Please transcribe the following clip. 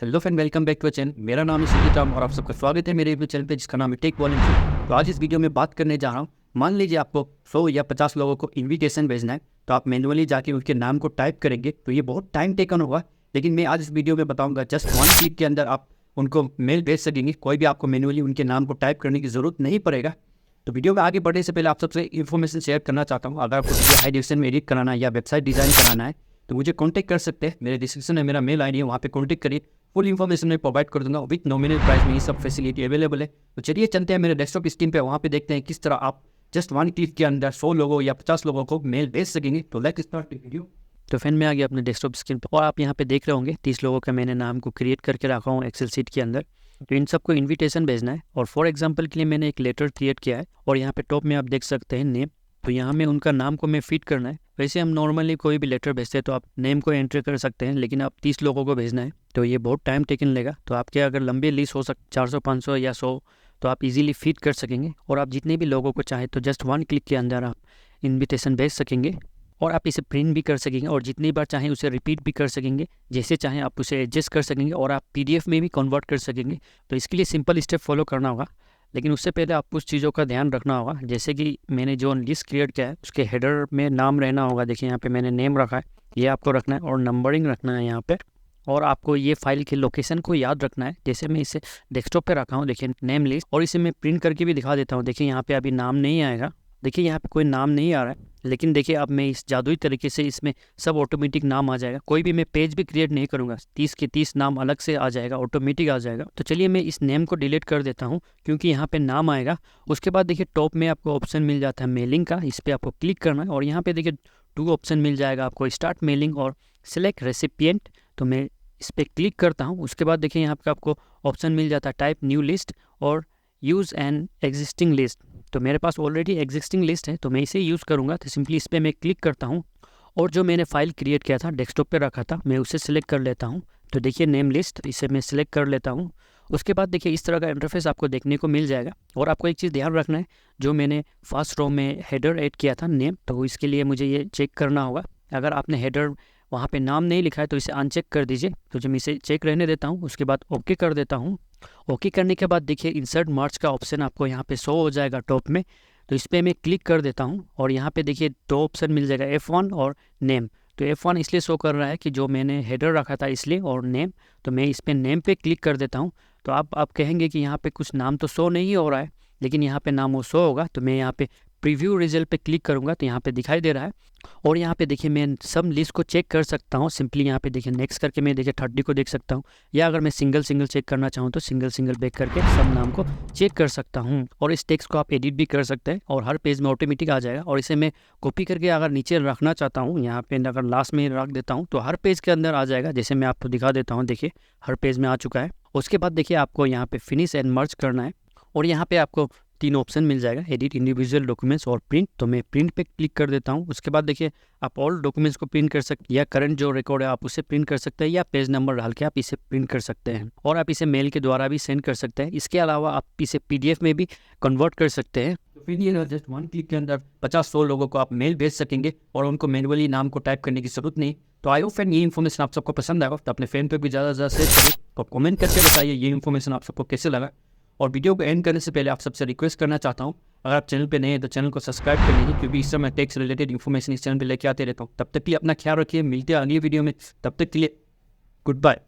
Hello friend, welcome back to a channel. मेरा नाम है सुजीत राम और आप सबका स्वागत है मेरे यूट्यूब चैनल पे जिसका नाम है टेक वॉलंटियर। तो आज इस वीडियो में बात करने जा रहा हूँ। मान लीजिए आपको 100 या 50 लोगों को इन्विटेशन भेजना है, तो आप मैनुअली जाके उनके नाम को टाइप करेंगे तो ये बहुत टाइम टेकन होगा। लेकिन मैं आज इस वीडियो में बताऊँगा जस्ट 1 क्लिक के अंदर आप उनको मेल भेज सकेंगे। कोई भी आपको मैनुअली उनके नाम को टाइप करने की ज़रूरत नहीं पड़ेगा। तो वीडियो में आगे बढ़ने से पहले आप सबसे इन्फॉर्मेशन शेयर करना चाहता हूँ। अगर आपको हाई डिवीजन में एडिट कराना है या वेबसाइट डिज़ाइन कराना है तो मुझे कॉन्टैक्ट कर सकते हैं। मेरे डिस्क्रिप्शन में मेरा मेल आईडी है, वहाँ पे कॉन्टैक्ट करिए। फुल इन्फॉर्मेशन मैं प्रोवाइड कर दूंगा। विथ नॉमिनल प्राइस में ये सब फैसिलिटी अवेलेबल है। तो चलिए चलते हैं मेरे डेस्कटॉप स्क्रीन पे, वहाँ पे देखते हैं किस तरह आप जस्ट 1 क्लिक के अंदर 100 लोगों या 50 लोगों को मेल भेज सकेंगे। तो लेट्स स्टार्ट द वीडियो। तो फैन में आ गया अपने डेस्कटॉप स्क्रीन पर और आप यहाँ पे देख रहे होंगे 30 लोगों का मैंने नाम को क्रिएट करके रखा हूँ एक्सेल सीट के अंदर। तो इन सबको इन्विटेशन भेजना है और फॉर एग्जाम्पल के लिए मैंने एक लेटर क्रिएट किया है और यहाँ पे टॉप में आप देख सकते हैं नेम। तो यहाँ में उनका नाम को मैं फिट करना है। वैसे हम नॉर्मली कोई भी लेटर भेजते हैं तो आप नेम को एंटर कर सकते हैं, लेकिन आप 30 लोगों को भेजना है तो ये बहुत टाइम टेकन लेगा। तो आपके अगर लंबे लिस्ट हो 400 500 या 100 तो आप इजीली फिट कर सकेंगे और आप जितने भी लोगों को चाहे तो जस्ट 1 क्लिक के अंदर आप इन्विटेशन भेज सकेंगे और आप इसे प्रिंट भी कर सकेंगे और जितनी बार चाहें उसे रिपीट भी कर सकेंगे। जैसे चाहें आप उसे एडजस्ट कर सकेंगे और आप PDF में भी कन्वर्ट कर सकेंगे। तो इसके लिए सिंपल स्टेप फॉलो करना होगा, लेकिन उससे पहले आपको कुछ चीज़ों का ध्यान रखना होगा। जैसे कि मैंने जो लिस्ट क्रिएट किया है उसके हेडर में नाम रहना होगा। देखिए यहाँ पे मैंने नेम रखा है, ये आपको रखना है और नंबरिंग रखना है यहाँ पे। और आपको ये फाइल के लोकेशन को याद रखना है। जैसे मैं इसे डेस्कटॉप पे रखा हूँ, देखिए नेम लिस्ट, और इसे मैं प्रिंट करके भी दिखा देता हूँ। देखिए यहाँ पे अभी नाम नहीं आएगा, देखिए यहाँ पे कोई नाम नहीं आ रहा है, लेकिन देखिए अब मैं इस जादुई तरीके से इसमें सब ऑटोमेटिक नाम आ जाएगा। कोई भी मैं पेज भी क्रिएट नहीं करूँगा, 30 के 30 नाम अलग से आ जाएगा, ऑटोमेटिक आ जाएगा। तो चलिए मैं इस नेम को डिलीट कर देता हूँ क्योंकि यहाँ पे नाम आएगा। उसके बाद देखिए टॉप में आपको ऑप्शन मिल जाता है मेलिंग का, इस पर आपको क्लिक करना है और यहाँ पे देखिए 2 ऑप्शन मिल जाएगा आपको, स्टार्ट मेलिंग और सिलेक्ट रेसिपिएंट। तो मैं इस पर क्लिक करता हूँ। उसके बाद देखिए यहाँ पे आपको ऑप्शन मिल जाता है टाइप न्यू लिस्ट और यूज़ एन एग्जिस्टिंग लिस्ट। तो मेरे पास ऑलरेडी एग्जिस्टिंग लिस्ट है तो मैं इसे यूज़ करूँगा। तो सिंपली इस पर मैं क्लिक करता हूँ और जो मैंने फाइल क्रिएट किया था डेस्कटॉप पे रखा था मैं उसे सिलेक्ट कर लेता हूँ। तो देखिए नेम लिस्ट, इसे मैं सिलेक्ट कर लेता हूँ। उसके बाद देखिए इस तरह का इंटरफेस आपको देखने को मिल जाएगा। और आपको एक चीज़ ध्यान रखना है, जो मैंने फर्स्ट रो में हेडर ऐड किया था नेम, तो इसके लिए मुझे ये चेक करना होगा। अगर आपने हेडर वहाँ पे नाम नहीं लिखा है तो इसे अनचेक कर दीजिए। तो जब मैं इसे चेक रहने देता हूँ उसके बाद ओके कर देता हूँ। ओके करने के बाद देखिए इंसर्ट मार्क्स का ऑप्शन आपको यहाँ पे शो हो जाएगा टॉप में। तो इस पर मैं क्लिक कर देता हूँ और यहाँ पे देखिए 2 ऑप्शन मिल जाएगा, F1 और नेम। तो F1 इसलिए शो कर रहा है कि जो मैंने हेडर रखा था इसलिए, और नेम, तो मैं इस पर नेम पे क्लिक कर देता हूँ। तो आप कहेंगे कि यहाँ पे कुछ नाम तो शो नहीं हो रहा है, लेकिन यहाँ पे नाम वो शो होगा। तो मैं यहाँ पे प्रीव्यू रिजल्ट पे क्लिक करूँगा तो यहाँ पे दिखाई दे रहा है। और यहाँ पे देखिए मैं सब लिस्ट को चेक कर सकता हूँ। सिंपली यहाँ पे देखिए नेक्स्ट करके मैं देखिए 30 को देख सकता हूँ, या अगर मैं सिंगल चेक करना चाहूँ तो सिंगल बैक करके सब नाम को चेक कर सकता हूँ। और इस टेक्स्ट को आप एडिट भी कर सकते हैं और हर पेज में ऑटोमेटिक आ जाएगा। और इसे मैं कॉपी करके अगर नीचे रखना चाहता हूँ, यहाँ पे अगर लास्ट में रख देता हूँ तो हर पेज के अंदर आ जाएगा। जैसे मैं आपको दिखा देता हूँ, देखिए हर पेज में आ चुका है। उसके बाद देखिए आपको यहाँ पे फिनिश एंड मर्ज करना है और यहाँ पे आपको 3 ऑप्शन मिल जाएगा, एडिट इंडिविजुअल डॉक्यूमेंट्स और प्रिंट। तो मैं प्रिंट पे क्लिक कर देता हूँ। उसके बाद देखिए आप ऑल डॉक्यूमेंट्स को प्रिंट कर सकते हैं, या करंट जो रिकॉर्ड है आप उसे प्रिंट कर सकते हैं, या पेज नंबर डाल के आप इसे प्रिंट कर सकते हैं। और आप इसे मेल के द्वारा भी सेंड कर सकते हैं। इसके अलावा आप इसे PDF में भी कन्वर्ट कर सकते हैं। तो फिर ये जस्ट 1 क्लिक के अंदर 50-100 लोगों को आप मेल भेज सकेंगे और उनको मैनुअली नाम को टाइप करने की जरूरत नहीं। तो आई होप फ्रेंड ये इन्फॉर्मेशन आप सबको पसंद आएगा। तो अपने फ्रेंड पे भी ज़्यादा शेयर करें। तो कमेंट करके बताइए ये इन्फॉर्मेशन आप सबको कैसे लगा। और वीडियो को एंड करने से पहले आप सबसे रिक्वेस्ट करना चाहता हूँ, अगर आप चैनल पे नए हैं तो चैनल को सब्सक्राइब कर लीजिए, क्योंकि इस समय टैक्स रिलेटेड इन्फॉर्मेशन इस चैनल पे लेके आते रहता हूँ। तब तक के लिए अपना ख्याल रखिए, मिलते हैं अगली वीडियो में। तब तक के लिए गुड बाय।